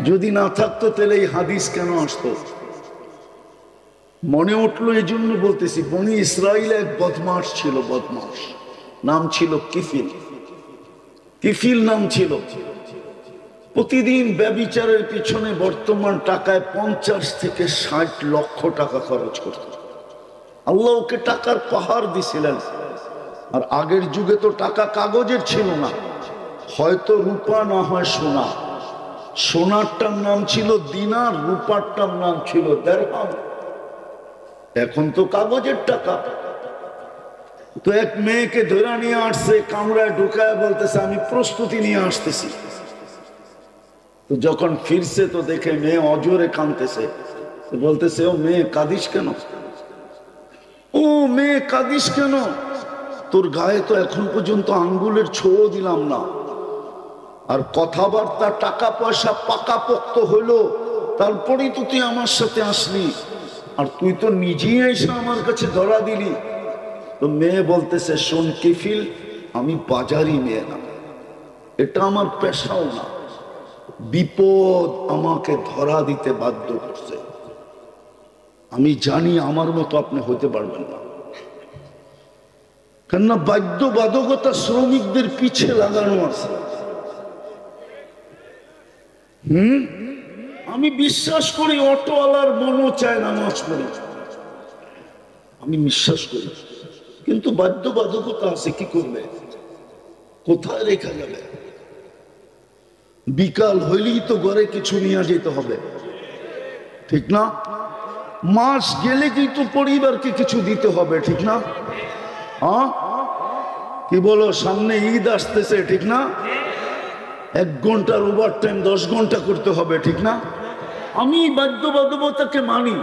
যদি না থাকতো তাহলে এই হাদিস কেন আসতো? মনে উঠলো এই জন্য বলতেছি। বনি ইসরাইল এক বদমাস ছিল, বদমাস, নাম ছিল কিফিল। কিফিল নাম ছিল। প্রতিদিন ব্যভিচারের পিছনে বর্তমান টাকায় 50 থেকে 60 লক্ষ টাকা খরচ করত। আল্লাহ ওকে টাকার পাহাড় দিছিলেন। আর আগের যুগে তো টাকা কাগজের ছিল না, হয়তো রূপা না হয় সোনা। সোনারটার নাম ছিল দিনার, রূপারটার নাম ছিল দিরহাম। এখন তো কাগজের টাকা। তো এক মেয়েকে ধরে নিয়ে আসছে, কামরায় ঢুকায় বলতেছে আমি প্রস্তুতি নিয়ে আসতেছি। তো যখন ফিরছে তো দেখে মেয়ে অজোরে কাঁদতেছে। বলতেছে ও মেয়ে কাঁদিস কেন? ও মেয়ে কাঁদিস কেন? তোর গায়ে তো এখন পর্যন্ত আঙ্গুলের ছোঁয়া দিলাম না, আর কথাবার্তা টাকা পয়সা পাকাপোক্ত হইলো, তারপরেই তো তুই আমার সাথে আসলি, আর তুই তো নিজেই এসে আমার কাছে ধরা দিলি। তো মেয়ে বলতেছে শোন কিফিল, আমি বাজারি মেয়ে না, এটা আমার পেশাও না, বিপদ আমাকে ধরা দিতে বাধ্য করছে। আমি জানি আমার মতো আপনি হতে পারবেন না, কেননা বাধ্যবাধকতা শ্রমিকদের পিছে লাগানো আছে। আমি বিশ্বাস করি অটোওয়ালার মনও চায় নামাজ পড়ে, আমি বিশ্বাস করি, কিন্তু বাধ্যবাধকতা আছে, কি করবে, কোথায় রেখা যাবে? বিকাল হইলেই তো ঘরে কিছু নিয়ে যেতে হবে, ঠিক না? মাস গেলে কিন্তু পরিবারকে কিছু দিতে হবে, ঠিক না? হ্যাঁ কি বলো? সামনে ঈদ আসতেছে, ঠিক না? 1 ঘন্টার ওভার টাইম 10 ঘন্টা করতে হবে, ঠিক না? আমি বাধ্যবাধকতাকে মানি।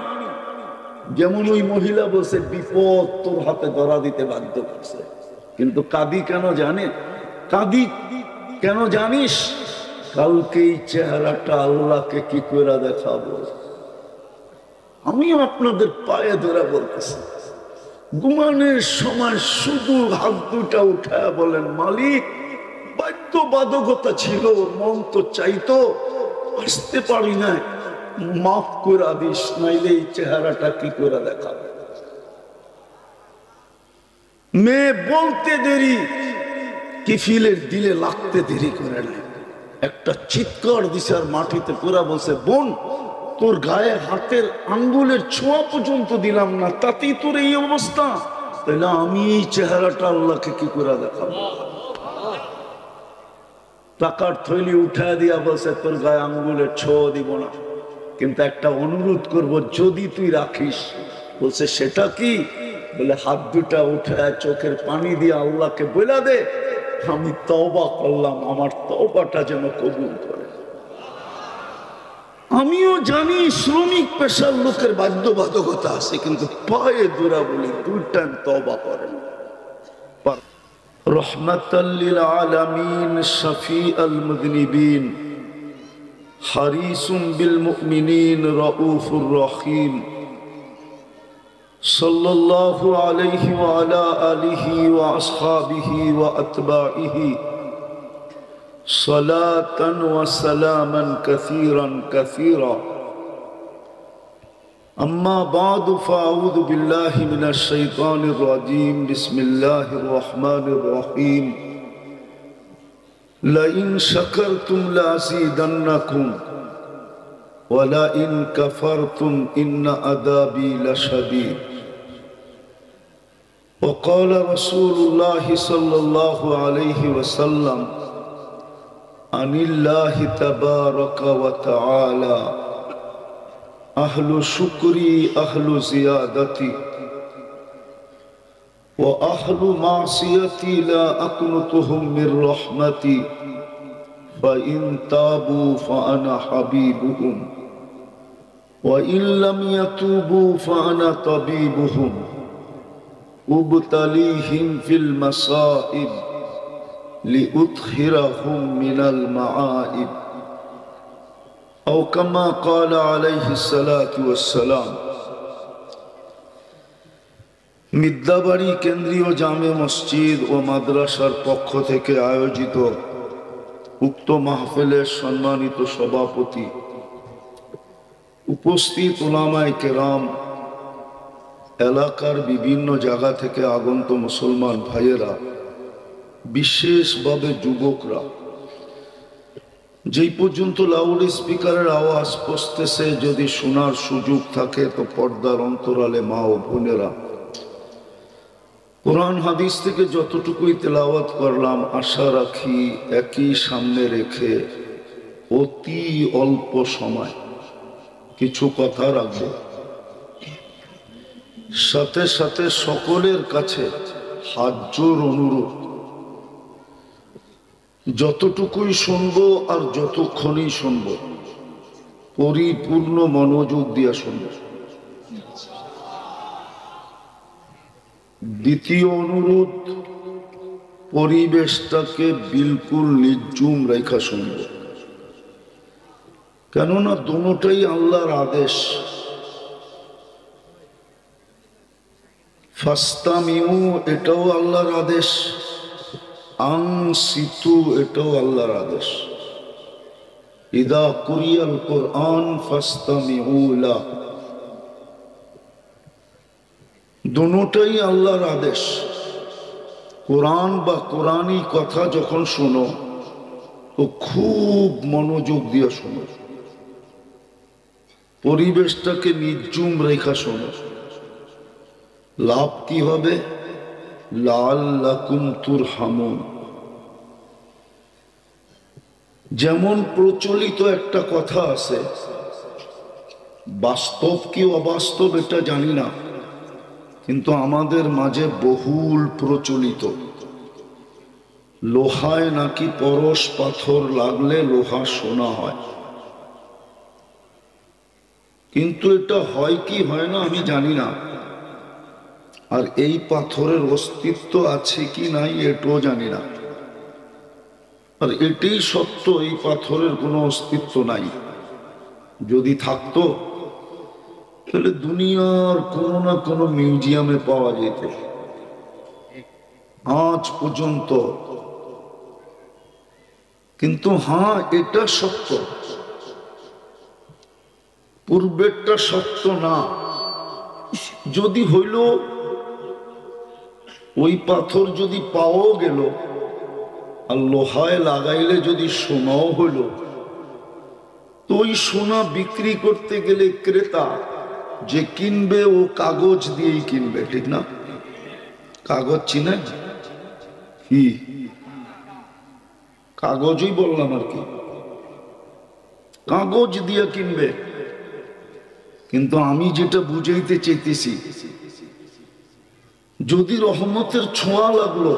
যেমন ওই মহিলা বলছে বিপদ তোর হাতে ধরা দিতে বাধ্য করছে, কিন্তু কাঁদি কেন জানে? কাঁদি কেন জানিস? কালকে এই চেহারাটা আল্লাহকে কি করে দেখাবো। আমি আপনাদের পায়ে ধরে বলতেছি, ঘুমানোর সময় শুধু হাত দুটা উঠায় বলেন মালিক, বাধ্যবাধকতা ছিল, মন তো চাইতো, আসতে পারি না, মাফ করে দিস, নাইলে এই চেহারাটা কি করে দেখাবে। মেয়ে বলতে দেরি, কিফিলের দিলে লাগতে দেরি করে নাই। একটা চিৎকার দিছে আর মাটিতে পুরা বলছে বোন, তোর গায়ে হাতের আঙ্গুলের ছোঁয়া পর্যন্ত দিলাম না, তাতেই তোর এই অবস্থা, তাহলে আমি এই চেহারাটা আল্লাহকে কি করে দেখাবো? টাকার থৈলি উঠায় দিয়া বলছে তোর গায়ে আঙ্গুলের ছোঁয়া দিব না, কিন্তু একটা অনুরোধ করব, যদি তুই রাখিস। বলছে সেটা কি? বলে হাত দুটা উঠায় চোখের পানি দিয়ে আল্লাহকে বলে দে আমি তওবা করলাম, আমার তওবাটা যেন কবুল করে। আমিও জানি শ্রমিক পেশার লোকের বাধ্যবাধকতা আছে, কিন্তু পায়ে দূরা বলি 2 টাইম তওবা করেন। রহমাতাল লিল আলামিন শফিউল মুযনিবিন হারিসুম বিল মুমিনিন রাউফুর রহিম সাল্লাল্লাহু আলাইহি ওয়া আলা আলিহি ওয়া আসহাবিহি ওয়া আতবাইহি সালাতান ওয়া সালামান কাসীরান কাসীরা। أما بعد فأعوذ بالله من الشيطان الرجيم بسم الله الرحمن الرحيم لئن شكرتم لأزيدنكم ولئن كفرتم إن عذابي لشديد. وقال رسول الله صلى الله عليه وسلم عن الله تبارك وتعالى أهل شكري أهل زيادتي وأهل معصيتي لا أقنطهم من رحمتي فإن تابوا فأنا حبيبهم وإن لم يتوبوا فأنا طبيبهم أبتليهم في المصائب لأطهرهم من المعائب أو كما قال عليه الصلاة والسلام. মিদ্যাবাড়ি কেন্দ্রীয় জামে মসজিদ ও মাদ্রাসার পক্ষ থেকে আয়োজিত উক্ত মাহফিলের সম্মানিত সভাপতি উপস্থিত উলামায়ে কেরাম, এলাকার বিভিন্ন জায়গা থেকে আগন্ত মুসলমান ভাইয়েরা, বিশেষভাবে যুবকরা, যেই পর্যন্ত লাউড স্পিকারের আওয়াজ পৌঁছতেছে, যদি শোনার সুযোগ থাকে তো পর্দার অন্তরালে মা ও বোনেরা, কোরআন হাদিস থেকে যতটুকুই তেলাওয়াত করলাম, আশা রাখি একই সামনে রেখে অতি অল্প সময় কিছু কথা রাখবো। সাথে সাথে সকলের কাছে হাত জোর অনুরোধ, যতটুকুই শুনবো আর যতক্ষণই শুনবো পরিপূর্ণ মনোযোগ দিয়ে শুনবো। দ্বিতীয় অনুরোধ, পরিবেশটাকে বিলকুল নির্জুম রেখা শুনব, কেননা দুটোটাই আল্লাহর আদেশ। ফাস্তামিউ এটাও আল্লাহর আদেশ, আনসিতু এটাও আল্লাহর আদেশ। ইদা কুরিয়াল কুরআন ফাস্তামিউ লা, দুটোটাই আল্লাহর আদেশ। কোরআন বা কোরআনী কথা যখন শোনো তো খুব মনোযোগ দিয়ে শোনো, পরিবেশটাকে নির্জুম রেখা শোনো। লাভ কি হবে? লাআল্লাকুম তুরহামুন। যেমন প্রচলিত একটা কথা আছে, বাস্তব কি অবাস্তব এটা জানি না, কিন্তু আমাদের মাঝে বহুল প্রচলিত, লোহায় নাকি পরশ পাথর লাগলে লোহা সোনা হয়। কিন্তু এটা হয় কি হয় না আমি জানি না, আর এই পাথরের অস্তিত্ব আছে কি নাই এটাও জানি না। আর এটাই সত্য, এই পাথরের কোনো অস্তিত্ব নাই। যদি থাকতো তাহলে দুনিয়ার কোনো না কোনো মিউজিয়ামে পাওয়া যেত। আজ পর্যন্ত কিন্তু হ্যাঁ, এটা সত্য, পূর্বেরটা সত্য না। যদি হইল ওই পাথর যদি পাওয়াও গেল আর লোহায় লাগাইলে যদি সোনাও হইল, তো ওই সোনা বিক্রি করতে গেলে ক্রেতা যে কিনবে ও কাগজ দিয়েই কিনবে, ঠিক না? কাগজ চিনেন কি? কাগজই বললাম আর কি, কাগজ দিয়ে কিনবে। কিন্তু আমি যেটা বুঝাইতে চাইতেছি, যদি রহমতের ছোঁয়া লাগলো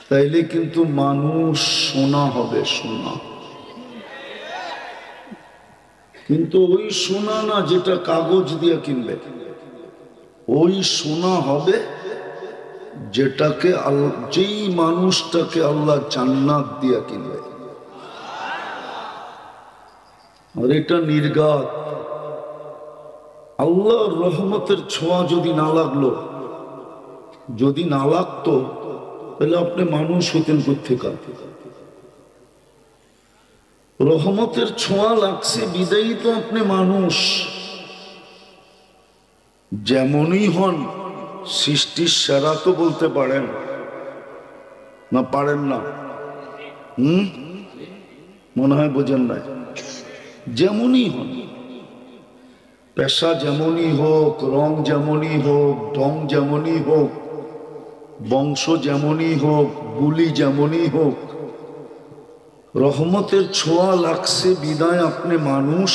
তাইলে কিন্তু মানুষ সোনা হবে, সোনা। কিন্তু ওই সোনা না যেটা কাগজ দিয়ে কিনবে, ওই সোনা হবে যেটাকে যেই মানুষটাকে আল্লাহ জান্নাত দিয়ে কিনবে। আর এটা নির্ঘাত, আল্লাহর রহমতের ছোঁয়া যদি না লাগলো, যদি না লাগতো তাহলে আপনি মানুষ হইতেন কোত্থেকে? রহমতের ছোঁয়া লাগছে বিদায়ী তো আপনি মানুষ। যেমনই হন, সৃষ্টির সেরা তো বলতে পারেন না? পারেন না? মনে হয় বোঝেন না। যেমনই হন, পেশা যেমনই হোক, রং যেমনই হোক, ঢং যেমনই হোক, বংশ যেমনই হোক, বুলি যেমনই হোক, রহমতের ছোঁয়া লাগছে বিদায় আপনি মানুষ,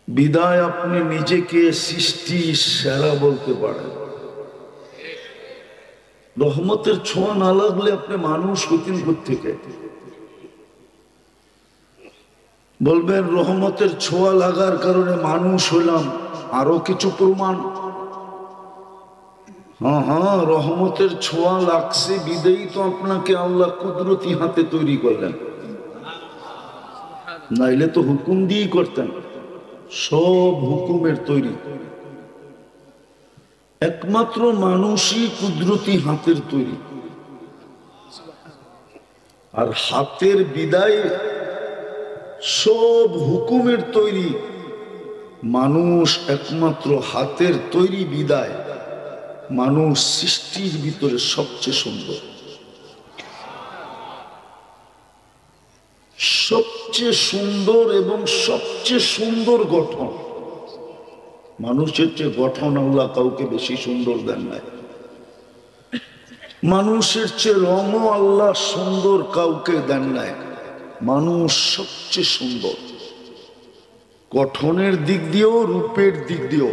বিদায় আপনি নিজেকে সৃষ্টি সেরা বলতে পারেন। রহমতের ছোঁয়া না লাগলে আপনি মানুষ হইতেন কোত্থেকে? বলবেন রহমতের ছোঁয়া লাগার কারণে মানুষ হইলাম, আরো কিছু প্রমাণ? হ্যাঁ হ্যাঁ, রহমতের ছোঁয়া লাগছে বিদায়ী তো আপনাকে আল্লাহ কুদরতি হাতে তৈরি করলেন, নাইলে তো হুকুম দিয়েই করতেন। সব হুকুমের তৈরি, একমাত্র মানুষই কুদরতি হাতের তৈরি। আর হাতের বিদায় সব হুকুমের তৈরি, মানুষ একমাত্র হাতের তৈরি বিদায় মানুষ সৃষ্টির ভিতরে সবচেয়ে সুন্দর, সবচেয়ে সুন্দর এবং সবচেয়ে সুন্দর গঠন। মানুষের চেয়ে গঠন আল্লাহ কাউকে বেশি সুন্দর দেন নাই, মানুষের চেয়ে রঙও আল্লাহ সুন্দর কাউকে দেন নাই। মানুষ সবচেয়ে সুন্দর গঠনের দিক দিয়েও, রূপের দিক দিয়েও।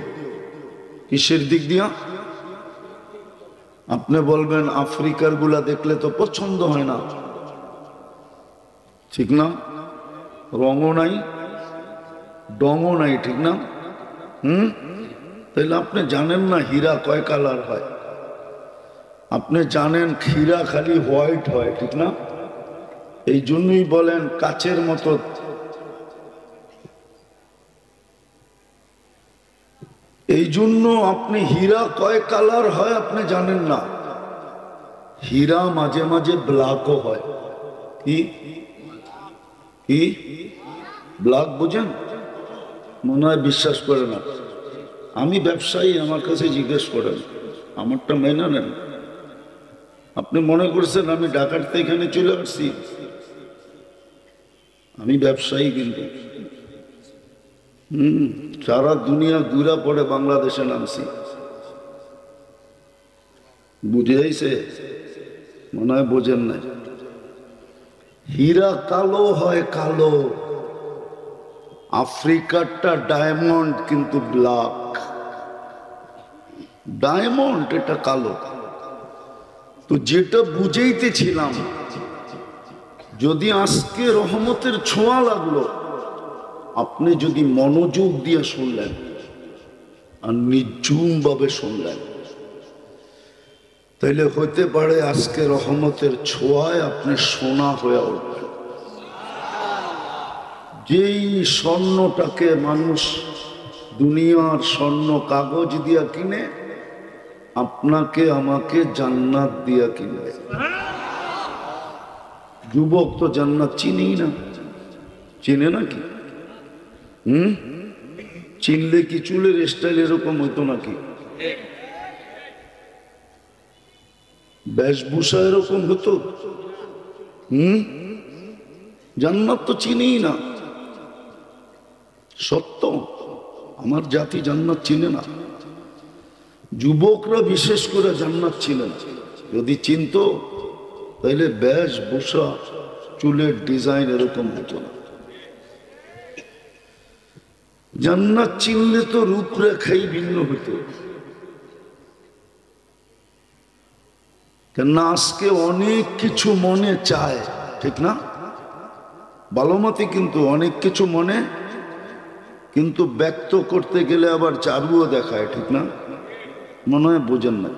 কিসের দিক দিয়া? আপনি বলবেন আফ্রিকার গুলা দেখলে তো পছন্দ হয় না, ঠিক না? রঙও নাই, ডঙও নাই, ঠিক না? তাহলে আপনি জানেন না হীরা কয় কালার হয়? আপনি জানেন হীরা খালি হোয়াইট হয়, ঠিক না? এই জন্যই বলেন কাচের মতো। এই জন্য আপনি হীরা কয় কালার হয় আপনি জানেন না। হীরা মাঝে মাঝে ব্ল্যাকও হয়। কি কি ব্ল্যাক বুঝেন? মনে হয় বিশ্বাস করে না। আমি ব্যবসায়ী, আমার কাছে জিজ্ঞেস করেন, আমারটা মেনে নেন। আপনি মনে করছেন আমি ঢাকাতে এখানে চলে আসছি? আমি ব্যবসায়ী, কিন্তু সারা দুনিয়া ঘুরা পড়ে বাংলাদেশে নামছি। বুঝে যাইছে? মনে হয় বোঝেন না। হীরা কালো হয়, কালো। আফ্রিকারটা ডায়মন্ড কিন্তু ব্ল্যাক। ডায়মন্ড এটা কালো। তো যেটা বুঝাইতেছিলাম, যদি আজকে রহমতের ছোঁয়া লাগলো, আপনি যদি মনোযোগ দিয়ে শুনলেন আর নির্ঝুম ভাবে শুনলেন, তাইলে হইতে পারে আজকে রহমতের ছোঁয়ায় আপনি সোনা হয়ে উঠবেন। যেই স্বর্ণটাকে মানুষ দুনিয়ার স্বর্ণ কাগজ দিয়া কিনে, আপনাকে আমাকে জান্নাত দিয়া কিনবে। যুবক তো জান্নাত চিনেই না, চিনে নাকি? চিনলে কি চুলের স্টাইল এরকম হইতো নাকি? বেশভূষা এরকম হতো? জান্নাত তো চিনেই না। সত্য, আমার জাতি জান্নাত চিনে না। যুবকরা বিশেষ করে জান্নাত চিনে না। যদি চিনত তাহলে বেশভূষা, চুলের ডিজাইন এরকম হতো না। জান্নাত চিনলে তো রূপরেখাই ভিন্ন হতো। কেননা আজকে অনেক কিছু মনে চায়, ঠিক না? ভালো মতে, কিন্তু অনেক কিছু মনে, কিন্তু ব্যক্ত করতে গেলে আবার চারুও দেখায়, ঠিক না? মনে হয় বোঝেন না।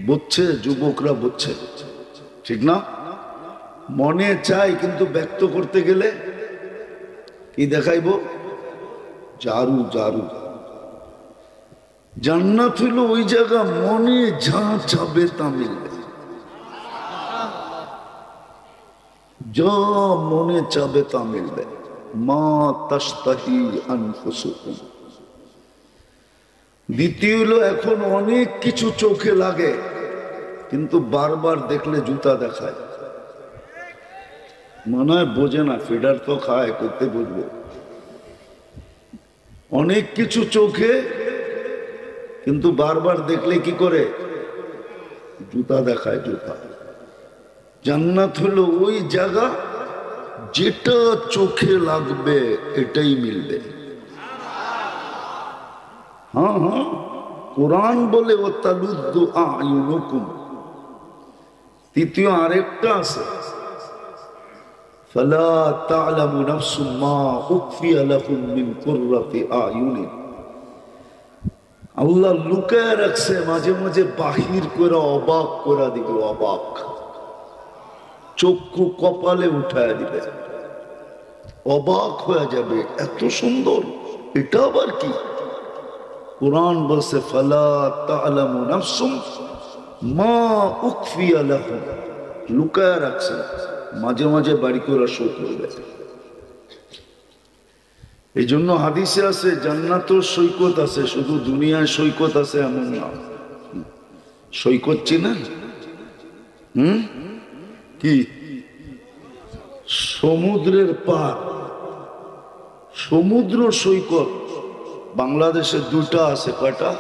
বুঝছে, যুবকরা বুঝছে, ঠিক না? মনে চাই, কিন্তু ব্যক্ত করতে গেলে কি দেখাইব? জারু জারু। জান্নাত হইল ওই জায়গা, মনে যা চাবে তা মিলবে। যা মনে চাবে তা মিলবে। মা তাশতাহি আনফুসুকুম। দ্বিতীয় হলো, এখন অনেক কিছু চোখে লাগে, কিন্তু বারবার দেখলে জুতা দেখায়। মনে হয় বোঝে না, ফিডার তো খায়, করতে বুঝবো। অনেক কিছু চোখে, কিন্তু বারবার দেখলে কি করে? জুতা দেখায়, জুতা। জান্নাত হলো ওই জায়গা, যেটা চোখে লাগবে এটাই মিলবে। হ্যাঁ হ্যাঁ, কোরআন বলে ও তালুদ্দু আয়ুনুকুম। তৃতীয় আরেকটা আছে, ফালা তা'লামু নাফসুম মা উখফিয়া লাহুম মিন কুররাতি আয়ুনিন। আল্লাহ লুকায় রাখছে, মাঝে মাঝে বাহির করে অবাক করে দিবে। অবাক, চক্ষু কপালে উঠায় দিবে, অবাক হয়ে যাবে, এত সুন্দর, এটা আবার কি? কুরআন বলছে ফালা তা'লামু নাফসুম মা উখফিয়া লাহুম লুকায় রাখছে, মাঝে মাঝে বাড়ি করে শো করবে। এই জন্য হাদিসে আছে জান্নাতেও সৈকত আছে, শুধু দুনিয়ায় সৈকত আছে এমন না। সৈকত চিনেন? কি সমুদ্রের পার, সমুদ্র সৈকত বাংলাদেশে দুটা আছে। কয়টা?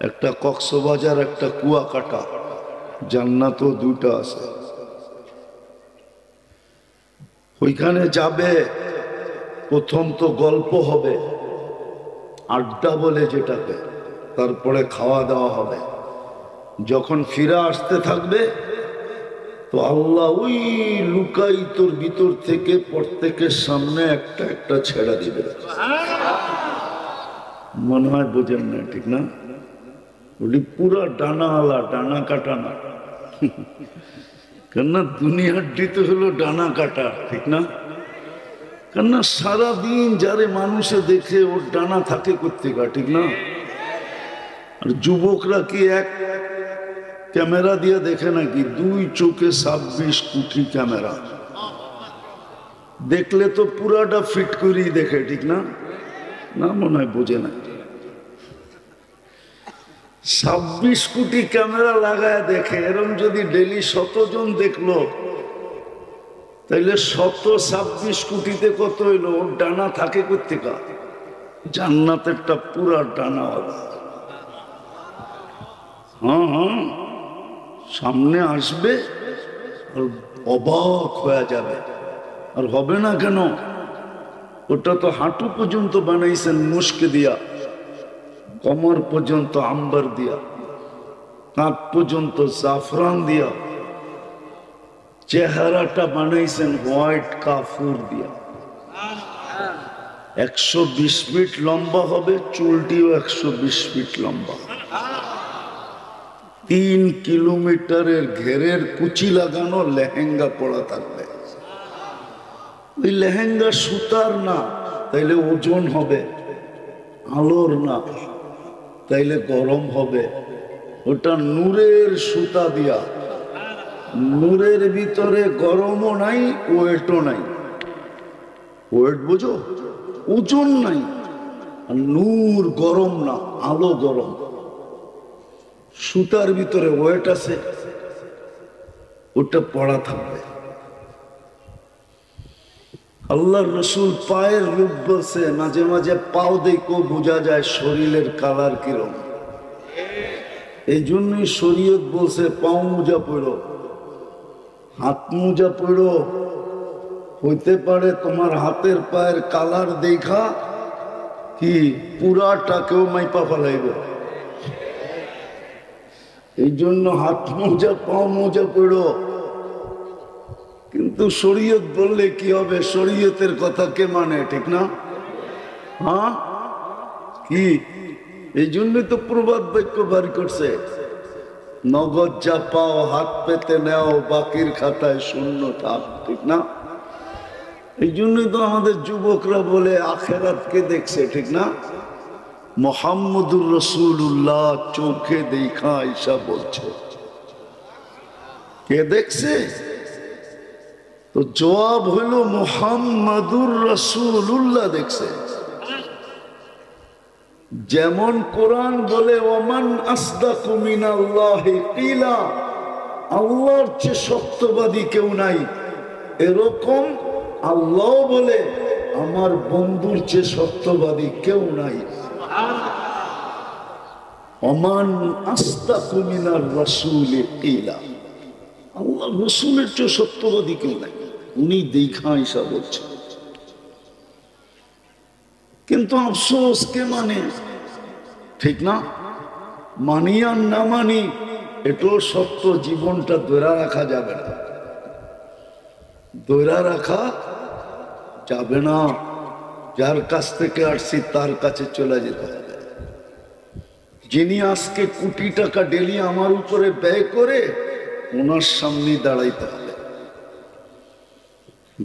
একটা কক্সবাজার, একটা কুয়াকাটা। জান্নাতও দুটা আছে। ওইখানে যাবে, প্রথম তো গল্প হবে, আড্ডা বলে যেটাকে, তারপরে খাওয়া দাওয়া হবে। যখন ফিরে আসতে থাকবে তো আল্লাহ ওই লুকায়িতর ভিতর থেকে প্রত্যেকের সামনে একটা একটা ছেড়ে দিবে। মনে হয় বোঝেন না, ঠিক না? ওটি পুরা ডানা আলা, ডানা কাটা না। কেননা দুনিয়ার দিতে হলো ডানা কাটা, ঠিক না? কেননা সারাদিন যারে মানুষে দেখে ওর ডানা থাকে কোত্থেকে, ঠিক না? আর যুবকরা কি এক ক্যামেরা দিয়ে দেখে নাকি? 2 চোখে 26 কোটি ক্যামেরা দেখলে তো পুরাটা ফিট করেই দেখে, ঠিক না? না, মনে হয় বোঝে না। 26 কোটি ক্যামেরা লাগায় দেখে। এরকম যদি ডেলি 100 জন দেখলো, তাইলে 126 কোটিতে কত হইলো? ওর ডানা থাকে কোত্থেকে? জান্নাতেরটা পুরা ডানাওয়ালা। হ্যাঁ, সামনে আসবে আর অবাক হয়ে যাবে। আর হবে না কেন? ওটা তো হাঁটু পর্যন্ত বানাইছেন মুস্ক দিয়া, কমর পর্যন্ত আম্বার দিয়া, কাঁধ পর্যন্ত জাফরান দিয়া, চেহারাটা বানাইছেন হোয়াইট কাফুর দিয়া। 120 ফিট লম্বা হবে, চুলটিও 120 ফিট লম্বা। 3 কিলোমিটারের ঘেরের কুচি লাগানো লেহেঙ্গা পরা থাকবে। ওই লেহেঙ্গা সুতার না, তাইলে ওজন হবে। আলোর না, তাইলে গরম হবে। ওটা নূরের সুতা দিয়া, নূরের ভিতরে গরমও নাই, ওয়েটও নাই। ওয়েট বুঝো? ওজন নাই। আর নূর গরম না, আলো গরম। সুতার ভিতরে ওয়েট আছে, ওটা পড়া থাকবে। আল্লাহর রসুল পায়ের রূপ বলছে, মাঝে মাঝে পাও দেখো বোঝা যায় শরীরের কালার কিরম। এই জন্যই শরীয়ত বলছে পাও মোজা পড়ো, হাত মোজা পড়ো। হইতে পারে তোমার হাতের পায়ের কালার দেখা কি পুরাটাকেও মাইপা ফেলাইব। এই জন্য হাত মোজা, পাও মোজা পড়ো। কিন্তু শরীয়ত বললে কি হবে? শরীয়তের কথা কে মানে, ঠিক না? হ্যাঁ, কি এই জন্যই তো প্রবাদ বাক্য বার করছে, নগদ যা পাও হাত পেতে নেও, বাকির খাতায় শূন্য থাক, ঠিক না? এই জন্যই তো আমাদের যুবকরা বলে আখেরাতকে দেখছে, ঠিক না? মুহাম্মদুর রাসূলুল্লাহ চোখে দেখা ঈশা বলছে, কে দেখছে? তো জবাব হইল মুহাম্মদুর রাসূলুল্লাহ দেখছে। যেমন কোরআন বলে ওমান আসদাকু মিনাল্লাহি কিলা, আল্লাহর চেয়ে সত্যবাদী কেউ নাই, এরকম আল্লাহ বলে আমার বন্ধুর চেয়ে সত্যবাদী কেউ নাই। ওমান আসদাকু মিনার রাসূলি কিলা, আল্লাহর রাসূলের চেয়ে সত্যবাদী কেউ নাই। উনি দেখা ঈশা বলছে। কিন্তু আফসোস কে মানে, ঠিক না? মানি আর না মানি, এটাও সত্য। জীবনটা ধরে রাখা যাবে না, ধরে রাখা যাবে না। যার কাছ থেকে আসছি তার কাছে চলে যেতে হবে। যিনি আজকে কোটি টাকা ডেলি আমার উপরে ব্যয় করে, ওনার সামনে দাঁড়াইতে হবে।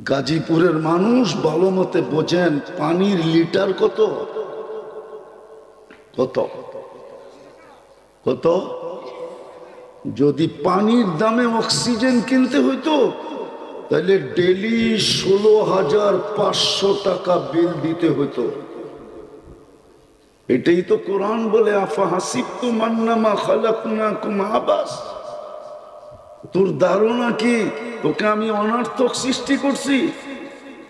গাজীপুরের মানুষ ভালো মতে বোঝেন, পানির লিটার কত? কত কত? যদি পানির দামে অক্সিজেন কিনতে হইতো তাহলে ডেলি 16,500 টাকা বিল দিতে হতো। এটাই তো কোরআন বলে আফা হাসিবতুম আন্নামা খালাকনাকুম আবাস। তোর ধারণা কি তোকে আমি অনর্থক সৃষ্টি করছি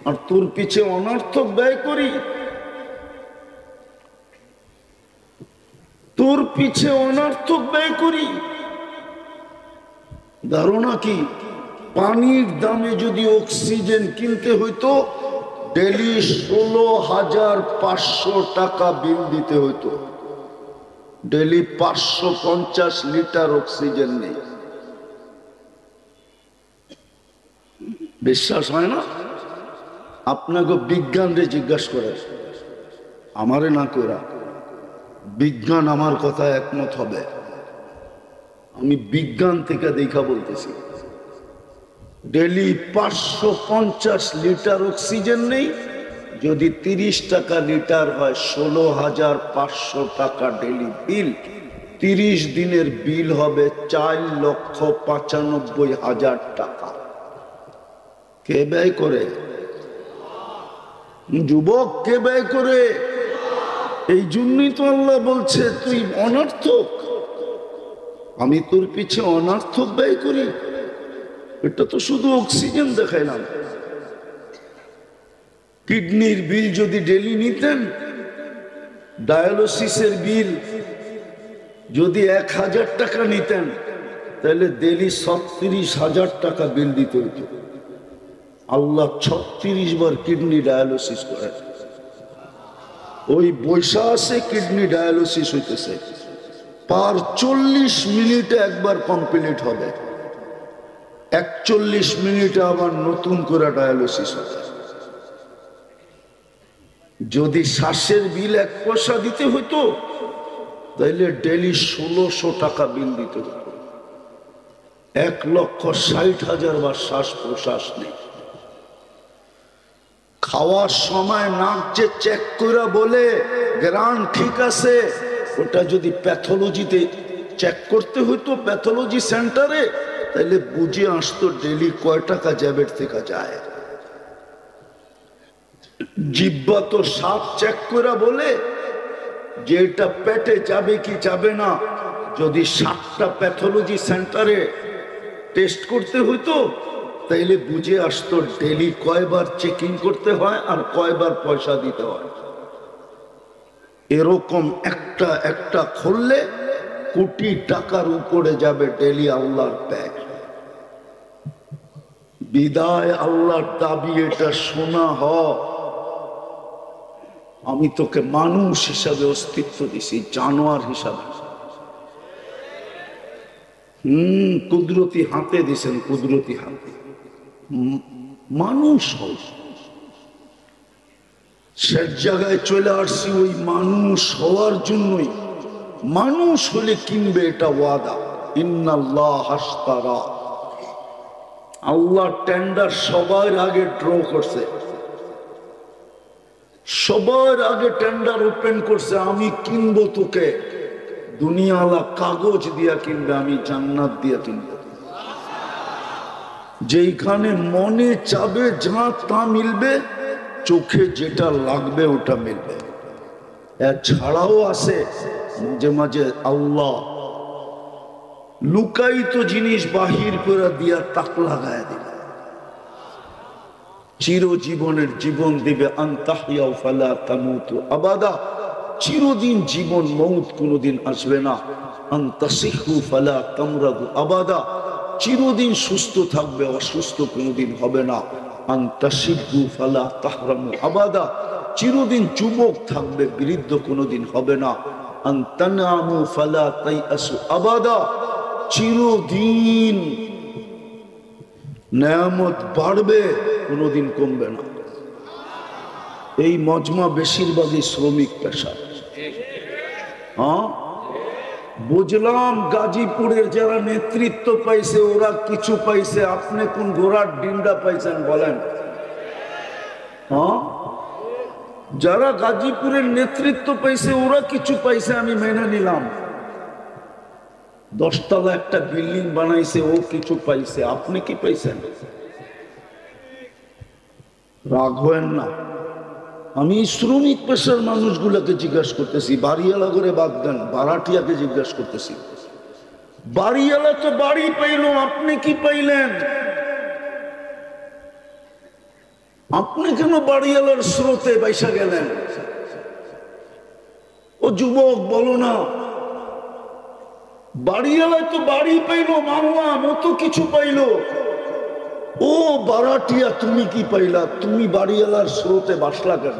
আর তোর পিছে অনর্থক ব্যয় করি? তোর পিছে অনর্থক ব্যয় করি? ধারণা কি পানির দামে যদি অক্সিজেন কিনতে হইতো ডেলি 16,500 টাকা বিল দিতে হইতো। ডেলি 550 লিটার অক্সিজেন নেই। বিশ্বাস হয় না? আপনাকে বিজ্ঞান রে জিজ্ঞাসা করে, আমারে না কইরা। বিজ্ঞান আমার কথা একমত হবে। আমি বিজ্ঞান থেকে দেখা বলতেছি। ডেলি 550 লিটার অক্সিজেন নেই। যদি 30 টাকা লিটার হয় 16,500 টাকা ডেলি বিল। 30 দিনের বিল হবে 4,95,000 টাকা। কে ব্যয় করে? যুবক, কে ব্যয় করে? এই জন্যই তো আল্লাহ বলছে তুই অনর্থক, আমি তোর পিছে অনর্থক ব্যয় করি। এটা তো শুধু অক্সিজেন দেখাইলাম। কিডনির বিল যদি ডেলি নিতেন, ডায়ালিসিসের বিল যদি 1,000 টাকা নিতেন, তাহলে ডেলি 36,000 টাকা বিল দিতে হইত। আল্লাহ 36 বার কিডনি ডায়ালিসিস করে। ওই বৈশা আছে কিডনি ডায়ালিসিস হইতেছে, পার 40 মিনিটে একবার কমপ্লিট হবে। 41 মিনিটে আবার নতুন করে ডায়ালিসিস হবে। যদি শ্বাসের বিল 1 পয়সা দিতে হইতো তাহলে ডেলি 1600 টাকা বিল দিতে হতো। 1,60,000 বার শ্বাস প্রশ্বাস নেই। খাওয়ার সময় নাক যে চেক করে বলে গ্রান ঠিক আছে, ওটা যদি প্যাথোলজিতে চেক করতে হইতো প্যাথোলজি সেন্টারে, তাহলে বুঝে আসতো ডেলি কয় টাকা জ্যাবের থেকে যায়। জিহ্বা তো সাপ চেক করে বলে যে এটা পেটে যাবে কি যাবে না। যদি 7টা প্যাথোলজি সেন্টারে টেস্ট করতে হইতো তাইলে বুঝে আসতো ডেলি কয়বার চেকিং করতে হয় আর কয়বার পয়সা দিতে হয়। এরকম একটা একটা খুললে কোটি টাকার উপরে যাবে ডেলি আল্লাহর ব্যাগ। বিদায় আল্লাহর দাবি এটা শোনা হ, আমি তোকে মানুষ হিসাবে অস্তিত্ব দিছি, জানোয়ার হিসাবে। কুদরতি হাতে দিছেন, কুদরতি হাতে মানুষ হও। শেষ জায়গায় চলে আসছি ওই মানুষ হওয়ার জন্যই। মানুষ হলে কিনবে, এটা ওয়াদা। ইন্নাল্লাহ হাশতারা, আল্লাহ টেন্ডার সবার আগে ড্র করছে, সবার আগে টেন্ডার ওপেন করছে। আমি কিনবো তোকে, দুনিয়াওয়ালা কাগজ দিয়া কিনবে, আমি জান্নাত দিয়া কিনবো। যেইখানে মনে চাবে যা তা মিলবে, চোখে যেটা লাগবে ওটা মিলবে। এছাড়াও আছে মাঝে মাঝে আল্লাহ লুকায়িত জিনিস বাহির করে দিয়া তাক লাগায় দিবে, চিরজীবনের জীবন দিবে। আনতাহিয়া ফালা তামুতু আবাদা, চিরদিন জীবন, মৌত কোনোদিন আসবে না। আনতাসিহু ফালা তামরাদু আবাদা, চিরদিন সুস্থ থাকবে, অসুস্থ কোনোদিন হবে না। আনতাশিবু ফালা তাহরামু আবাদা, চিরদিন যুবক থাকবে, বৃদ্ধ কোনোদিন হবে না। আনতানামু ফালা তাইআসু আবাদা, চিরদিন নেয়ামত বাড়বে, কোনোদিন কমবে না। এই মজমা বেশিরভাগই শ্রমিক পেশা। বুঝলাম গাজীপুরের যারা নেতৃত্ব পাইছে ওরা কিছু পাইছে, আপনি কোন ঘোড়ার ডিমটা পাইছেন বলেন? যারা গাজীপুরের নেতৃত্ব পাইছে ওরা কিছু পাইছে, আমি মেনে নিলাম। 10 তলা একটা বিল্ডিং বানাইছে, ও কিছু পাইছে, আপনি কি পাইছেন? রাগ হয়েন না। আমি শ্রমিক পেশার মানুষগুলোকে জিজ্ঞাসা করতেছি, বাড়িওয়ালা করে বাদ দেন, ভাড়াটিয়াকে জিজ্ঞাসা করতেছি। বাড়িওয়ালা তো বাড়ি পাইল, আপনি কি পাইলেন? আপনি কেন বাড়িওয়ালার স্রোতে বাইসা গেলেন? ও যুবক বলো না, বাড়িওয়ালা তো বাড়ি পাইল, মানলাম, ও তো কিছু পাইল। ও বারাটিয়া, তুমি কি পাইলা? তুমি বাড়িওয়ালার স্রোতে বাসলা কেন?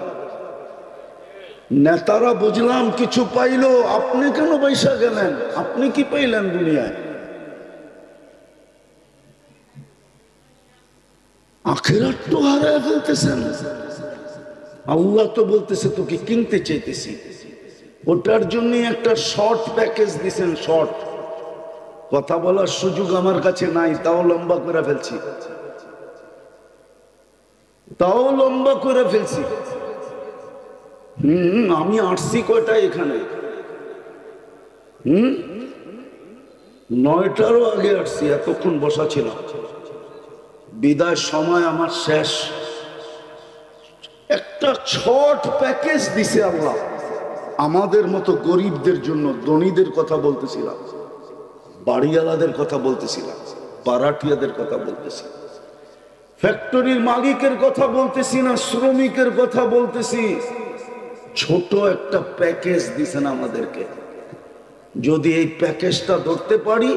নেতারা বুঝলাম কিছু পাইলো, আপনি কেন বাইসা গেলেন? আপনি কি পাইলেন দুনিয়ায়? আখিরাত তো হারায় ফেলতেছেন। আল্লাহ তো বলতেছে তোকে কিনতে চাইতেছি, ওটার জন্য একটা শর্ট প্যাকেজ দিছেন। শর্ট কথা বলার সুযোগ আমার কাছে নাই, তাও লম্বা করে ফেলছি, তাও লম্বা করে ফেলছি। আমি আসছি কয়টা এখানে? 9টারও আগে আসছি, এতক্ষণ বসা ছিল। বিদায় সময় আমার শেষ। একটা শর্ট প্যাকেজ দিছে আল্লাহ আমাদের মতো গরিবদের জন্য। ধনীদের কথা বলতেছিলাম, বাড়িওয়ালাদের কথা বলতেছিলাম, বারাটিয়াদের কথা বলতেছি, ফ্যাক্টরির মালিকের কথা বলতেছি না, শ্রমিকের কথা বলতেছি। ছোট একটা প্যাকেজ দিছেন আমাদেরকে। যদি এই প্যাকেজটা ধরতে পারি,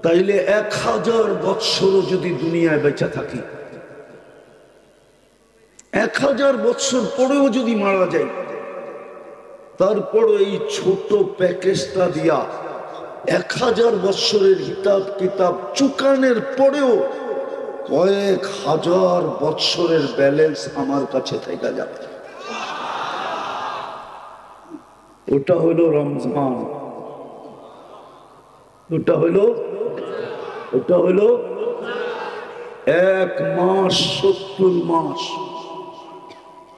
তাইলে 1000 বৎসরও যদি দুনিয়ায় বেঁচে থাকি, 1000 বৎসর পরেও যদি মারা যাই, তারপরও এই ছোট প্যাকেজটা দিয়া 1000 বৎসরের হিসাব কিতাব চুকানের পরেও কয়েক হাজার বৎসরের ব্যালেন্স আমার কাছে থেকে যাবে। ওটা হলো রমজান, ওটা হলো 1 মাস 70 মাস,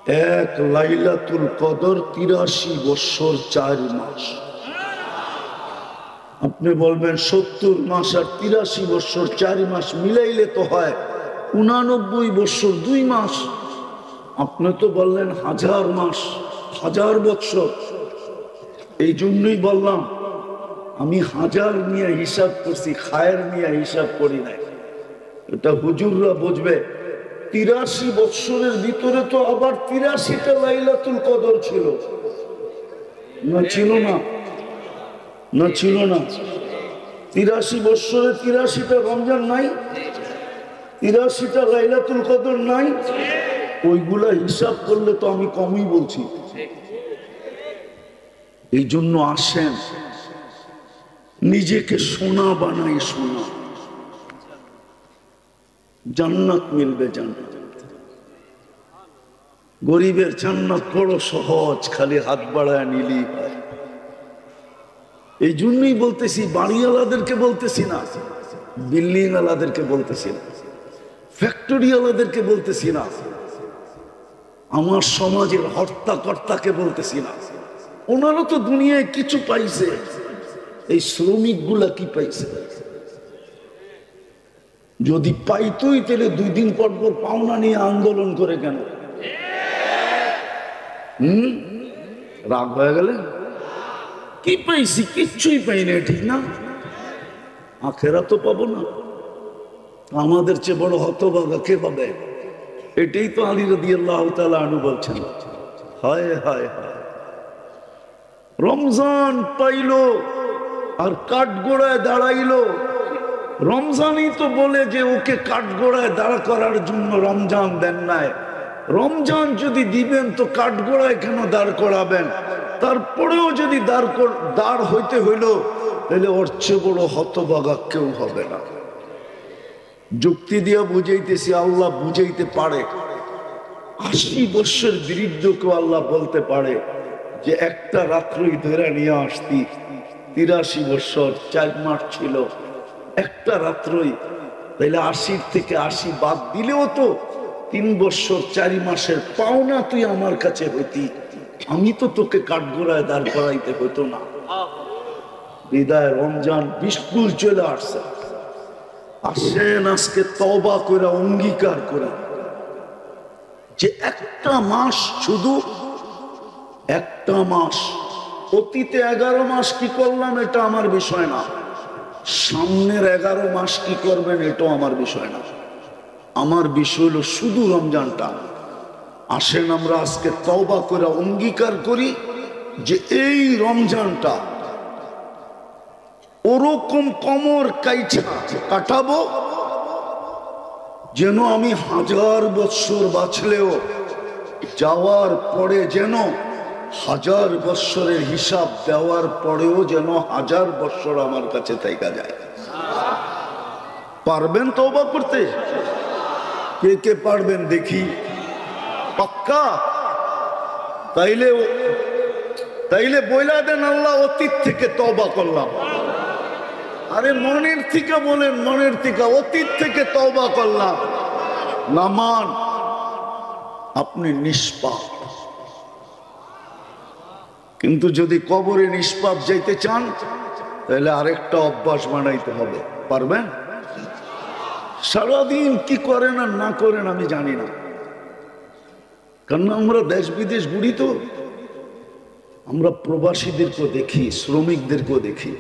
1 লাইলাতুল কদর 83 বৎসর 4 মাস। আপনি বলবেন 70 মাস আর 83 বৎসর 4 মাস মিলাইলে তো হয় 89 বৎসর 2 মাস। আপনি তো বললেন 1000 মাস 1000 বৎসর। এই জন্যই বললাম আমি 1000 নিয়ে হিসাব করছি, খায়ের নিয়ে হিসাব করি নাই। এটা হুজুররা বুঝবে। 83 বৎসরের ভিতরে তো আবার 83টা লাইলাতুল কদর ছিল না? ছিল না? না ছিল না? 83 বৎসরে 83টা রমজান নাই? 83টা লাইলাতুল কদর নাই? ওইগুলা হিসাব করলে তো আমি কমই বলছি। এই জন্য আসেন, নিজেকে সোনা বানাই, সোনা। জান্নাত মিলবে, জান্নাত। গরিবের জান্নাত বড় সহজ, খালি হাত বাড়ায় নিলেই হয়। এই জন্যই বলতেছি, বাড়িওয়ালাদেরকে বলতেছি না, বিল্ডিং ওয়ালাদেরকে বলতেছি না, ফ্যাক্টরি ওয়ালাদেরকে বলতেছি না, আমার সমাজের হর্তাকর্তাকে বলতেছি না। ওনারা তো দুনিয়ায় কিছু পাইছে, এই শ্রমিক গুলা কি পাইছে? যদি পাইতই তাহলে 2 দিন পর পর পাওনা নিয়ে আন্দোলন করে কেন? রাগ হয়ে গেলে? কি পাইছি? কিচ্ছুই পাই না, ঠিক না? আখেরা তো পাবো না, আমাদের চেয়ে বড় হতভাগা কে পাবে? এটাই তো আলী রাদিয়াল্লাহু তাআলা আনহু বলছেন। হায় হায় হায়, রমজান পাইলো আর কাঠগোড়ায় দাঁড়াইলো। রমজানই তো বলে যে ওকে কাঠগোড়ায় দাঁড়া করার জন্য রমজান দেন নাই। রমজান যদি দিবেন তো কাঠগোড়ায় কেন দাঁড় করাবেন? তারপরেও যদি দাঁড় হইতে হইল, তাহলে ওর চেয়ে বড় হতভাগা কেউ হবে না। যুক্তি দিয়া বুঝাইতেছি, আল্লাহ বুঝাইতে পারে। 80 বৎসর বিরুদ্ধ কেউ আল্লাহ বলতে পারে যে একটা রাত্রই ধরে নিয়ে আসতি, 83 বৎসর 4 মাস ছিল, একটা রাত্রই। তাইলে 80 থেকে 80 বাদ দিলেও তো 3 বৎসর 4 মাসের পাওনা তুই আমার কাছে হইতি। আমি তো তোকে কাঠগোড়ায় দাঁড় করাইতে হইতো না। হৃদয় রমজান বিস্কুল চলে আসছে। আসেন আজকে তওবা করে অঙ্গীকার করে যে একটা মাস, শুধু একটা মাস, অতীতে 11 মাস কি করলাম এটা আমার বিষয় না, সামনের 11 মাস কি করবেন এটাও আমার বিষয় না। আমার বিষয় হলো শুধু রমজানটা। আসেন আমরা আজকে তওবা করে অঙ্গীকার করি যে এই রমজানটা ওরকম কমর কাইছা কাটাবো যেন আমি 1000 বৎসর বাঁচলেও যাওয়ার পরে যেন 1000 বৎসরের হিসাব দেওয়ার পরেও যেন 1000 বৎসর আমার কাছে থেকে যায়। পারবেন তওবা করতে? কে কে পারবেন দেখি? পাক্কা? তাইলে বইলা দেন আল্লাহ অতীত থেকে তওবা করলাম। আরে মনের থেকে বলেন, মনের থেকে, অতীত থেকে তওবা করলাম। নামান আপনি নিষ্পাপ, কিন্তু যদি কবরে নিষ্পাপ যাইতে চান তাহলে আরেকটা অভ্যাস বানাইতে হবে। পারবেন? সারাদিন কি করেন আর না করেন আমি জানি না, কারণ আমরা দেশ বিদেশ ঘুরি তো, আমরা প্রবাসীদেরকেও দেখি, শ্রমিকদেরকেও দেখি।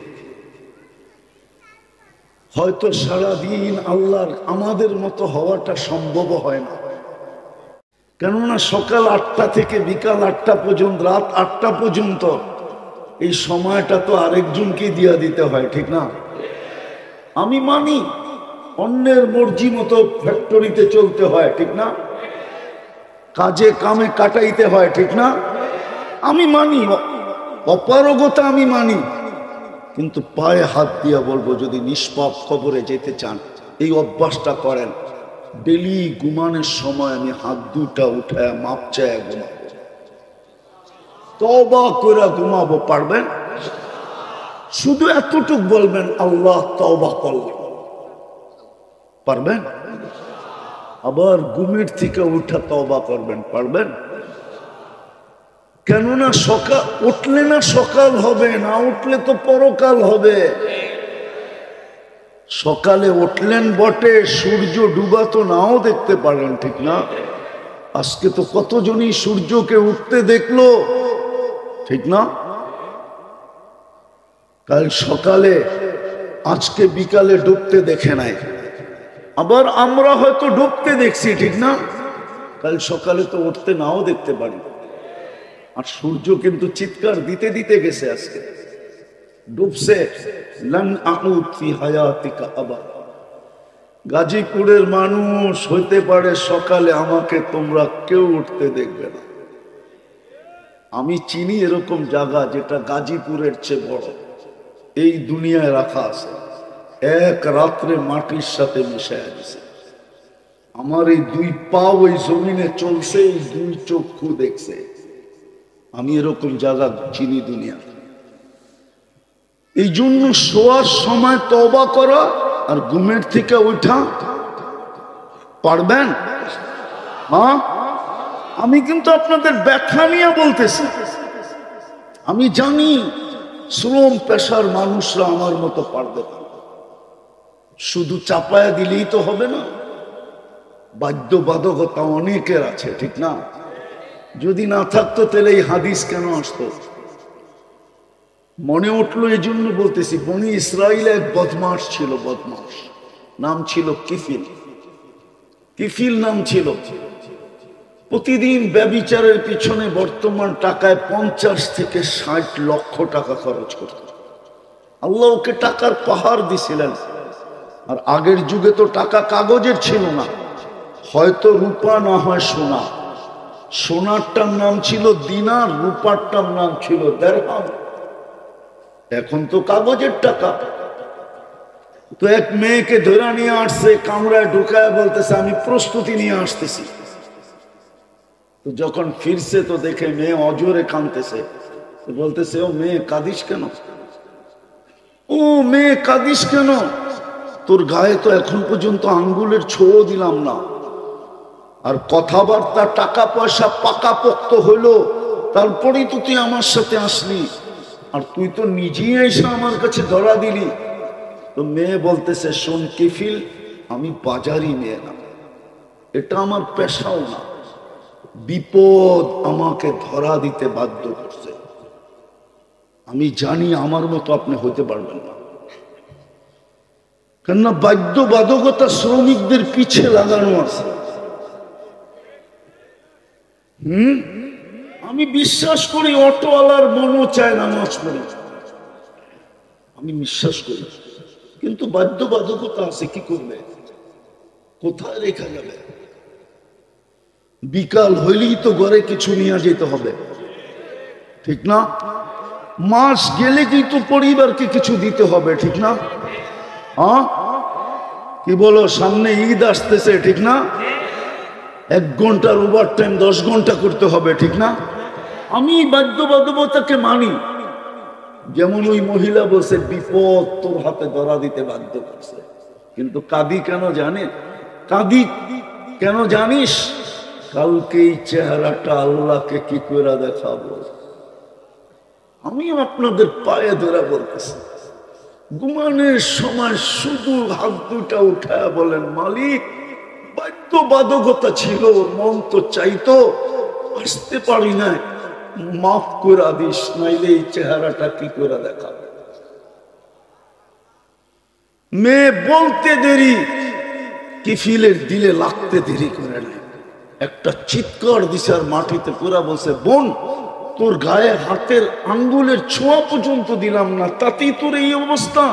হয়তো সারাদিন আল্লাহর আমাদের মতো হওয়াটা সম্ভব হয় না, কেননা সকাল 8টা থেকে বিকাল 8টা পর্যন্ত, রাত 8টা পর্যন্ত এই সময়টা তো আরেকজনকে দিয়া দিতে হয়, ঠিক না? আমি মানি অন্যের মর্জি মতো ফ্যাক্টরিতে চলতে হয়, ঠিক না? কাজে কামে কাটাইতে হয়, ঠিক না? আমি মানি, অপারগতা আমি মানি, কিন্তু পায়ে হাত দিয়া বলবো যদি নিষ্পাপ কবরে যেতে চান এই অভ্যাসটা করেন। ডেলি ঘুমানোর সময় আমি হাত দুটা উঠায় মাপ চায় ঘুমাবো, তওবা করে ঘুমাবো। পারবেন? শুধু এতটুক বলবেন আল্লাহ তওবা করলাম। পারবেন? আবার ঘুমের থেকে উঠা তওবা করবেন। পারবেন? কেননা সকাল উঠলে না সকাল হবে, না উঠলে তো পরকাল হবে। সকালে উঠলেন বটে, সূর্য ডুবা তো নাও দেখতে পারেন, ঠিক না? আজকে তো কতজনই সূর্যকে উঠতে দেখলো, ঠিক না? কাল সকালে, আজকে বিকালে ডুবতে দেখে নাই, আবার আমরা হয়তো ডুবতে দেখছি, ঠিক না? কাল সকালে তো উঠতে নাও দেখতে পারি। আর সূর্য কিন্তু চিৎকার দিতে দিতে গেছে, আজকে ডুবছে। লান আউদ ফি হায়াতিকা আবাদা। গাজীপুরের মানুষ হইতে পারে সকালে আমাকে তোমরা কেউ উঠতে দেখবে না। আমি চিনি এরকম জায়গা যেটা গাজীপুরের চেয়ে বড় এই দুনিয়ায় রাখা আছে, এক রাত্রে মাটির সাথে মিশাইয়া দিছে। আমার এই 2 পা ওই জমিনে চলছে, এই 2 চক্ষু দেখছে। আমি এরকম জায়গা চিনি দুনিয়া। এই জন্য শোয়ার সময় তওবা করা আর ঘুমের থেকে উঠা। পারবেন? হ্যাঁ, আমি কিন্তু আপনাদের ব্যথা নিয়ে বলতেছি। আমি জানি শ্রম পেশার মানুষরা আমার মতো পারবে না। শুধু চাপায়া দিলেই তো হবে না, বাধ্যবাধকতা অনেকের আছে, ঠিক না? যদি না থাকতো তাহলে এই হাদিস কেন আসতো? মনে উঠলো এই জন্য বলতেছি। বনি ইসরাইল এক বদমাস ছিল, বদমাস, নাম ছিল কিফিল। কিফিল নাম ছিল। প্রতিদিন ব্যভিচারের পিছনে বর্তমান টাকায় 50 থেকে 60 লক্ষ টাকা খরচ করত। আল্লাহ ওকে টাকার পাহাড় দিছিলেন। আর আগের যুগে তো টাকা কাগজের ছিল না, হয়তো রূপা না হয় সোনা। সোনারটার নাম ছিল দিনার, রূপারটার নাম ছিল দিরহাম। এখন তো কাগজের টাকা। তো এক মেয়েকে ধরে নিয়ে আসছে, কামরায় ঢুকায় বলতেছে আমি প্রস্তুতি নিয়ে আসতেছি। তো যখন ফিরছে তো দেখে মেয়ে অজরে কাঁদতেছে। বলতেছে ও মেয়ে কাঁদিস কেন? ও মেয়ে কাঁদিস কেন? তোর গায়ে তো এখন পর্যন্ত আঙ্গুলের ছোঁয়া দিলাম না, আর কথাবার্তা টাকা পয়সা পাকাপোক্ত হইলো, তারপরেই তো তুই আমার সাথে আসলি। আর তুই তো নিজেই এসে আমার কাছে ধরা দিলি। তো মেয়ে বলতেছে, শোন কিফিল, আমি বাজারি মেয়ে না, এটা আমার পেশাও না, বিপদ আমাকে ধরা দিতে বাধ্য করছে, আমি জানি আমার মতো আপনি হতে পারবেন না। কেননা বাধ্যবাধকতা শ্রমিকদের পিছে লাগানো আছে। আমি বিশ্বাস করি অটোওয়ালার মনও চায় নামাজ পড়ে, আমি বিশ্বাস করি, কিন্তু বাধ্যবাধকতা আছে, কি করবে, কোথায় রেখা যাবে? বিকাল হইলেই তো ঘরে কিছু নিয়ে যেতে হবে, ঠিক না? মাস গেলে কিন্তু পরিবারকে কিছু দিতে হবে, ঠিক না? হ্যাঁ, কি বলো, সামনে ঈদ আসতেছে, ঠিক না? 1 ঘন্টার ওভার টাইম 10 ঘন্টা করতে হবে, ঠিক না? আমি বাধ্যবাধকতাকে মানি। যেমন ওই মহিলা বলছে, বিপদ তোর হাতে ধরা দিতে বাধ্য করছে, কিন্তু কাঁদি কেন জানে? কাঁদি কেন জানিস? কালকে এই চেহারাটা আল্লাহকে কি করে দেখাবো। আমি আপনাদের পায়ে ধরে বলতেছি, ঘুমানোর সময় শুধু হাত দুটা উঠায় বলেন, মালিক, বাধ্যবাধকতা ছিল, মন তো চাইতো, আসতে পারি না, মাফ করে দিস, নাইলে এই চেহারাটা কি করে দেখাবে। মেয়ে বলতে দেরি, কিফিলের দিলে লাগতে দেরি করে নাই। একটা চিৎকার দিছে আর মাটিতে পুরা বলছে, বোন, তোর গায়ে হাতের আঙ্গুলের ছোঁয়া পর্যন্ত দিলাম না, তাতেই তোর এই অবস্থা,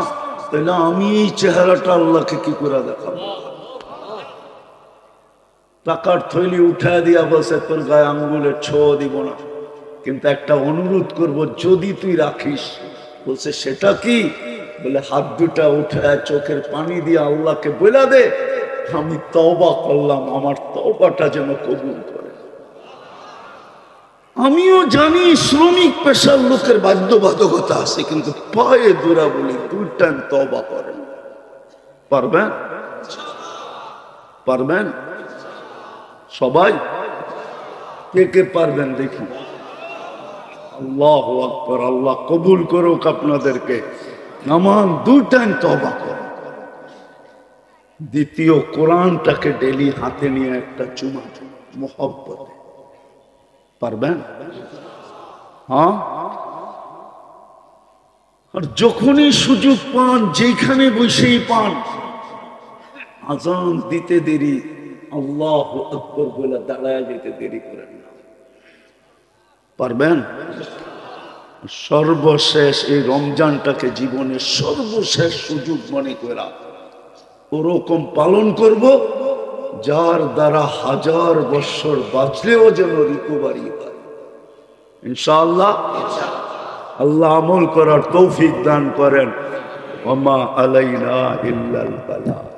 তাহলে আমি এই চেহারাটা আল্লাহকে কি করে দেখাবো? টাকার থৈলি উঠায় দিয়া বলছে, তোর গায়ে আঙ্গুলের ছোঁয়া দিব না, কিন্তু একটা অনুরোধ করব, যদি তুই রাখিস। বলছে, সেটা কি? বলে, হাত দুটা উঠায় চোখের পানি দিয়ে আল্লাহকে বলে দে, আমি তওবা করলাম, আমার তওবাটা যেন কবুল করে। আমিও জানি শ্রমিক পেশার লোকের বাধ্যবাধকতা আছে, কিন্তু পায়ে দূরা বলি 2 টাইম তওবা করেন। পারবেন? পারবেন? সবাই কে কে পারবেন দেখি? আল্লাহু আকবার, আল্লাহ কবুল করুক আপনাদেরকে। নামান 2 টাইম তওবা করো। দ্বিতীয়, কোরআনটাকে ডেলি হাতে নিয়ে একটা চুমা মোহব্বতে। পারবেন? হ্যাঁ। আর যখনই সুযোগ পান, যেখানে বসেই পান, আজান দিতে দেরি, আল্লাহু আকবার বলে দাঁড়ায় যেতে দেরি করেন না। পারবেন? সর্বশেষ এই রমজানটাকে জীবনের সর্বশেষ সুযোগ মনে করা, ওরকম পালন করব যার দ্বারা 1000 বছর বাঁচলেও যেন রিকভারি হয়, ইনশাআল্লাহ। আল্লাহ আমল করার তৌফিক দান করেন। ওমা আলাইনা ইল্লাল বালাগ।